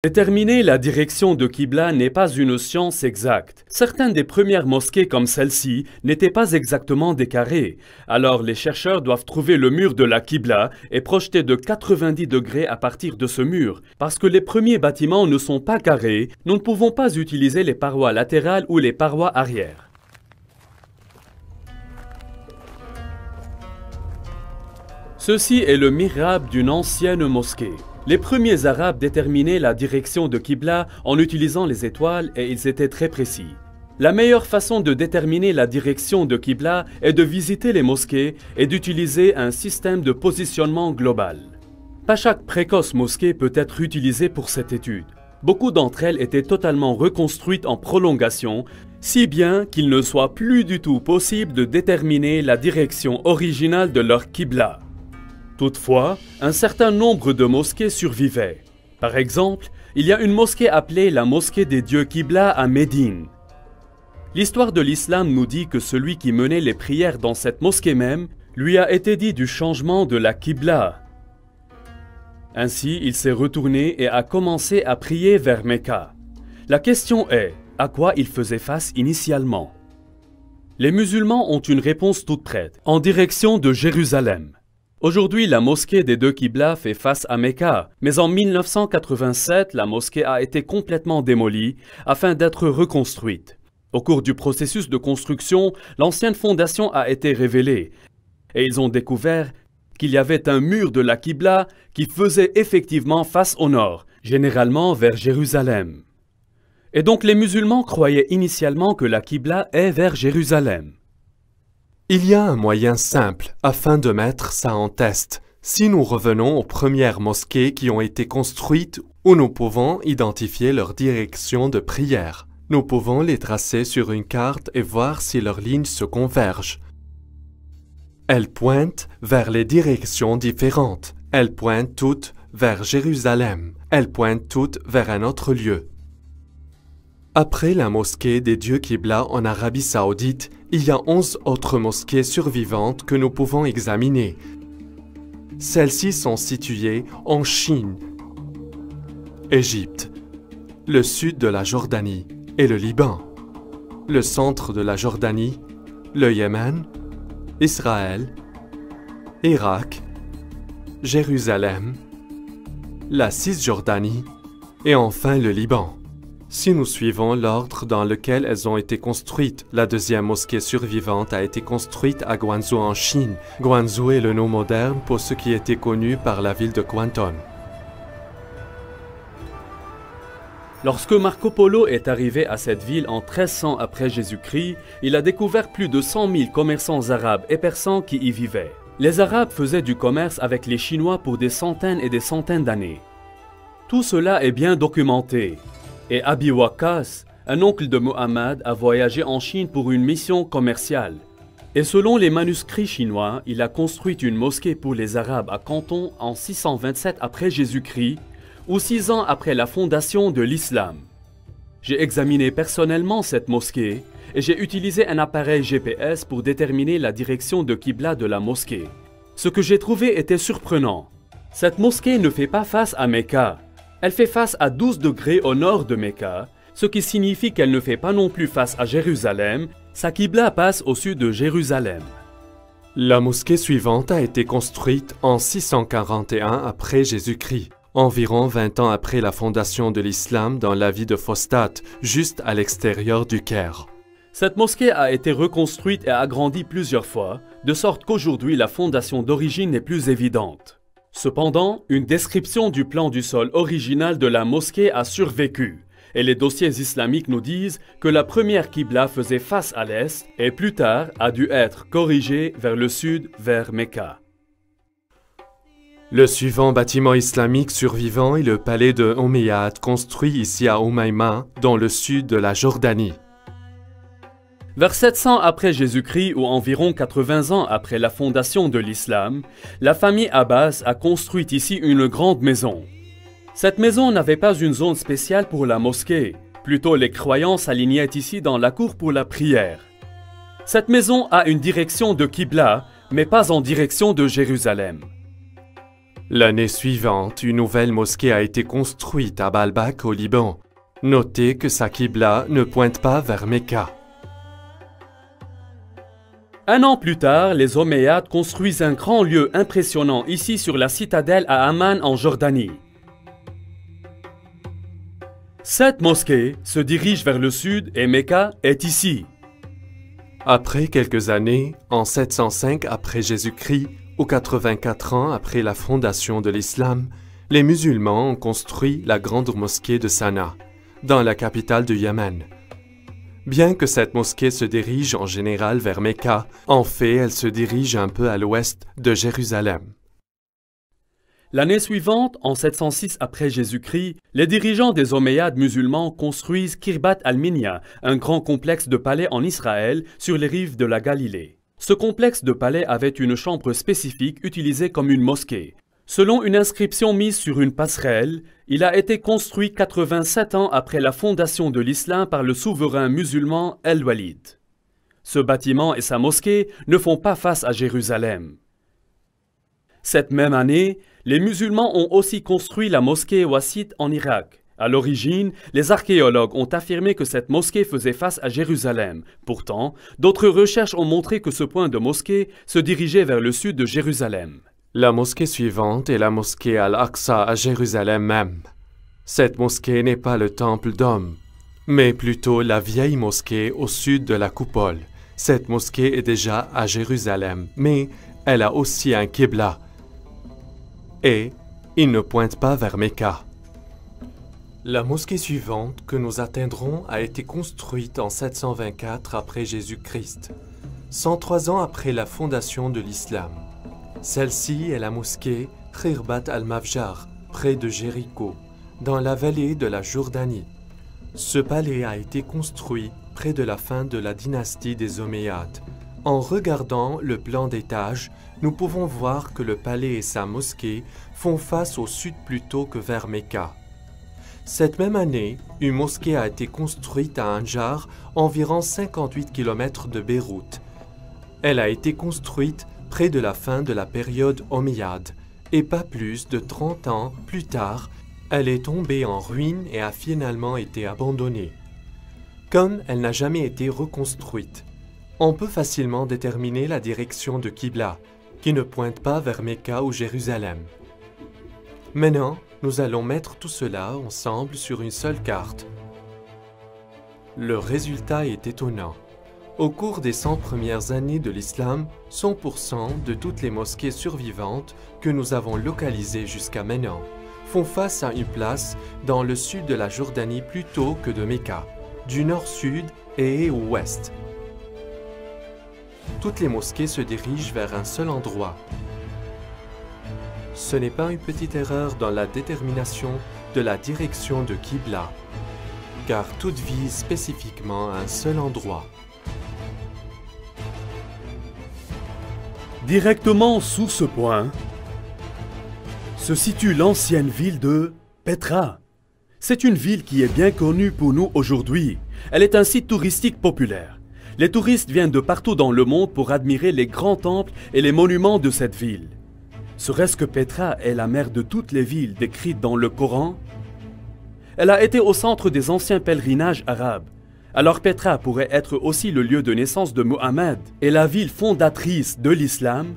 Déterminer la direction de Qibla n'est pas une science exacte. Certaines des premières mosquées comme celle-ci n'étaient pas exactement des carrés. Alors les chercheurs doivent trouver le mur de la Qibla et projeter de 90 degrés à partir de ce mur. Parce que les premiers bâtiments ne sont pas carrés, nous ne pouvons pas utiliser les parois latérales ou les parois arrière. Ceci est le mihrab d'une ancienne mosquée. Les premiers Arabes déterminaient la direction de Qibla en utilisant les étoiles et ils étaient très précis. La meilleure façon de déterminer la direction de Qibla est de visiter les mosquées et d'utiliser un système de positionnement global. Pas chaque précoce mosquée peut être utilisée pour cette étude. Beaucoup d'entre elles étaient totalement reconstruites en prolongation, si bien qu'il ne soit plus du tout possible de déterminer la direction originale de leur Qibla. Toutefois, un certain nombre de mosquées survivaient. Par exemple, il y a une mosquée appelée la mosquée des dieux Qibla à Médine. L'histoire de l'islam nous dit que celui qui menait les prières dans cette mosquée même lui a été dit du changement de la Qibla. Ainsi, il s'est retourné et a commencé à prier vers Mecca. La question est, à quoi il faisait face initialement? Les musulmans ont une réponse toute prête, en direction de Jérusalem. Aujourd'hui, la mosquée des deux Qibla fait face à Mecca, mais en 1987, la mosquée a été complètement démolie afin d'être reconstruite. Au cours du processus de construction, l'ancienne fondation a été révélée et ils ont découvert qu'il y avait un mur de la Qibla qui faisait effectivement face au nord, généralement vers Jérusalem. Et donc les musulmans croyaient initialement que la Qibla est vers Jérusalem. Il y a un moyen simple afin de mettre ça en test. Si nous revenons aux premières mosquées qui ont été construites où nous pouvons identifier leur direction de prière, nous pouvons les tracer sur une carte et voir si leurs lignes se convergent. Elles pointent vers les directions différentes. Elles pointent toutes vers Jérusalem. Elles pointent toutes vers un autre lieu. Après la mosquée des dieux Qibla en Arabie Saoudite, il y a 11 autres mosquées survivantes que nous pouvons examiner. Celles-ci sont situées en Chine, Égypte, le sud de la Jordanie et le Liban, le centre de la Jordanie, le Yémen, Israël, Irak, Jérusalem, la Cisjordanie et enfin le Liban. Si nous suivons l'ordre dans lequel elles ont été construites, la deuxième mosquée survivante a été construite à Guangzhou en Chine. Guangzhou est le nom moderne pour ce qui était connu par la ville de Canton. Lorsque Marco Polo est arrivé à cette ville en 1300 après Jésus-Christ, il a découvert plus de 100 000 commerçants arabes et persans qui y vivaient. Les Arabes faisaient du commerce avec les Chinois pour des centaines et des centaines d'années. Tout cela est bien documenté. Et Abi Waqqas, un oncle de Mohammed, a voyagé en Chine pour une mission commerciale. Et selon les manuscrits chinois, il a construit une mosquée pour les Arabes à Canton en 627 après Jésus-Christ, ou 6 ans après la fondation de l'islam. J'ai examiné personnellement cette mosquée et j'ai utilisé un appareil GPS pour déterminer la direction de Qibla de la mosquée. Ce que j'ai trouvé était surprenant. Cette mosquée ne fait pas face à Mecca. Elle fait face à 12 degrés au nord de Mecca, ce qui signifie qu'elle ne fait pas non plus face à Jérusalem. Sa Qibla passe au sud de Jérusalem. La mosquée suivante a été construite en 641 après Jésus-Christ, environ 20 ans après la fondation de l'islam dans la ville de Fostat, juste à l'extérieur du Caire. Cette mosquée a été reconstruite et agrandie plusieurs fois, de sorte qu'aujourd'hui la fondation d'origine n'est plus évidente. Cependant, une description du plan du sol original de la mosquée a survécu, et les dossiers islamiques nous disent que la première Qibla faisait face à l'est et plus tard a dû être corrigée vers le sud, vers Mecca. Le suivant bâtiment islamique survivant est le palais de Omeyyade construit ici à Umayma, dans le sud de la Jordanie. Vers 700 après Jésus-Christ ou environ 80 ans après la fondation de l'islam, la famille Abbas a construit ici une grande maison. Cette maison n'avait pas une zone spéciale pour la mosquée, plutôt les croyants s'alignaient ici dans la cour pour la prière. Cette maison a une direction de Qibla, mais pas en direction de Jérusalem. L'année suivante, une nouvelle mosquée a été construite à Baalbek au Liban. Notez que sa qibla ne pointe pas vers Mecca. Un an plus tard, les Omeyyades construisent un grand lieu impressionnant ici sur la citadelle à Amman en Jordanie. Cette mosquée se dirige vers le sud et Mecca est ici. Après quelques années, en 705 après Jésus-Christ, ou 84 ans après la fondation de l'islam, les musulmans ont construit la grande mosquée de Sanaa, dans la capitale du Yémen. Bien que cette mosquée se dirige en général vers Mecca, en fait elle se dirige un peu à l'ouest de Jérusalem. L'année suivante, en 706 après Jésus-Christ, les dirigeants des Omeyyades musulmans construisent Kirbat al-Minya, un grand complexe de palais en Israël sur les rives de la Galilée. Ce complexe de palais avait une chambre spécifique utilisée comme une mosquée. Selon une inscription mise sur une passerelle, il a été construit 87 ans après la fondation de l'islam par le souverain musulman El-Walid. Ce bâtiment et sa mosquée ne font pas face à Jérusalem. Cette même année, les musulmans ont aussi construit la mosquée Wassit en Irak. À l'origine, les archéologues ont affirmé que cette mosquée faisait face à Jérusalem. Pourtant, d'autres recherches ont montré que ce point de mosquée se dirigeait vers le sud de Jérusalem. La mosquée suivante est la mosquée Al-Aqsa à Jérusalem même. Cette mosquée n'est pas le temple d'Homme, mais plutôt la vieille mosquée au sud de la coupole. Cette mosquée est déjà à Jérusalem, mais elle a aussi un qibla. Et il ne pointe pas vers Mecca. La mosquée suivante que nous atteindrons a été construite en 724 après Jésus-Christ, 103 ans après la fondation de l'islam. Celle-ci est la mosquée Khirbat al-Mafjar, près de Jéricho, dans la vallée de la Jordanie. Ce palais a été construit près de la fin de la dynastie des Omeyyades. En regardant le plan d'étage, nous pouvons voir que le palais et sa mosquée font face au sud plutôt que vers Mecca. Cette même année, une mosquée a été construite à Anjar, environ 58 km de Beyrouth. Elle a été construite près de la fin de la période omeyyade, et pas plus de 30 ans plus tard, elle est tombée en ruine et a finalement été abandonnée. Comme elle n'a jamais été reconstruite, on peut facilement déterminer la direction de Qibla, qui ne pointe pas vers Mecca ou Jérusalem. Maintenant, nous allons mettre tout cela ensemble sur une seule carte. Le résultat est étonnant. Au cours des 100 premières années de l'islam, 100% de toutes les mosquées survivantes que nous avons localisées jusqu'à maintenant font face à une place dans le sud de la Jordanie plutôt que de Mecca, du nord-sud et ouest. Toutes les mosquées se dirigent vers un seul endroit. Ce n'est pas une petite erreur dans la détermination de la direction de Qibla, car toutes visent spécifiquement un seul endroit. Directement sous ce point se situe l'ancienne ville de Petra. C'est une ville qui est bien connue pour nous aujourd'hui. Elle est un site touristique populaire. Les touristes viennent de partout dans le monde pour admirer les grands temples et les monuments de cette ville. Serait-ce que Petra est la mère de toutes les villes décrites dans le Coran? Elle a été au centre des anciens pèlerinages arabes. Alors Petra pourrait être aussi le lieu de naissance de Mohammed et la ville fondatrice de l'islam.